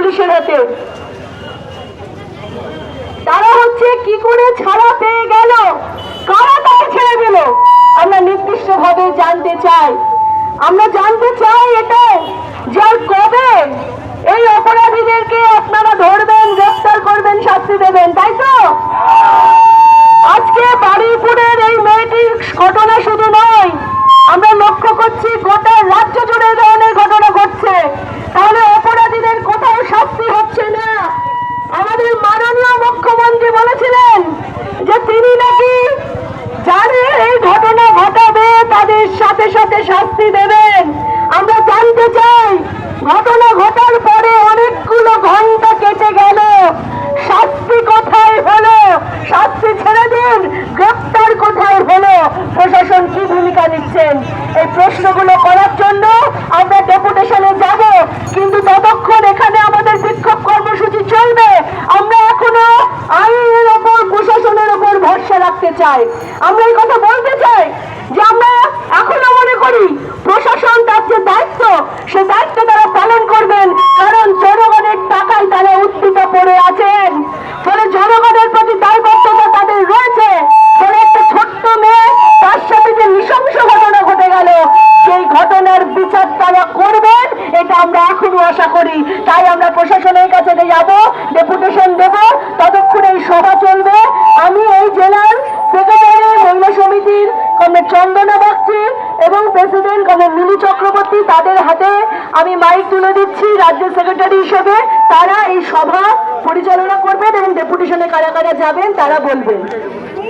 পুলিশের হাতে। তারা হচ্ছে কি করে ছাড়া পেয়ে গেল, কারা তাকে ছেড়ে দিল, আমরা নির্দিষ্টভাবে জানতে চাই। আমরা জানতে চাই এটা যে আর কবে এই অপরাধীদেরকে আপনারা ধরবেন, গ্রেফতার করবেন, শাস্তি দেবেন, তাই তো? আজকে বারুইপুরের এই মেয়েটির ঘটনা শুধু নয়, আমরা লক্ষ্য করছি গোটা রাজ্য জুড়ে ধরনের ঘটনা ঘটছে। তাহলে অপরাধীদের কোথাও শাস্তি হচ্ছে না। আমাদের মাননীয় মুখ্যমন্ত্রী বলেছিলেন যে তিনি নাকি যাদের এই ঘটনা ঘটাবে তাদের সাথে সাথে শাস্তি দেবেন। আমরা জানতে চাই ঘটনা ঘটার পরে অনেকগুলো ঘন্টা কেটে গেল, শাস্তি কোথায় হলো? শাস্তি ছেড়ে দিন, গ্রেফতার কোথায় হলো? প্রশাসন কি ভূমিকা নিচ্ছেন? এই প্রশ্নগুলো করার জন্য আমরা ডেপুটেশনে যাব, কিন্তু ততক্ষণ এখানে আমাদের বিক্ষোভ কর্মসূচি চলবে। আমরা এখনো আইনের ওপর, প্রশাসনের ওপর ভরসা রাখতে চাই। আমরা এই কথা বলতে চাই যে আমরা এখনো মনে করি প্রশাসন তার যে দায়িত্ব, সে দায়িত্ব তারা পালন করবেন, কারণ জনগণের টাকায় তারা উত্থিত পড়ে আছেন। ফলে জনগণের প্রতি দায়বদ্ধতা তাদের রয়েছে। ফলে একটা ছোট্ট মেয়ে, তার সাথে যে নৃশংস ঘটনা ঘটে গেল, সেই ঘটনার বিচার তারা করবেন, এটা আমরা এখনো আশা করি। তাই আমরা প্রশাসনের কাছে যাব, ডেপুটেশন দেব, ততক্ষণ এই সভা চলবে। আমি এই জেলার সেক্রেটারি মহিলা সমিতির কমরেড চন্দনা বাগচি এবং প্রেসিডেন্ট কমরেড মিলি চক্রবর্তী, তাদের হাতে আমি মাইক তুলে দিচ্ছি রাজ্যের সেক্রেটারি হিসেবে। তারা এই সভা পরিচালনা করবেন এবং ডেপুটেশনে কারা কারা যাবেন তারা বলবেন।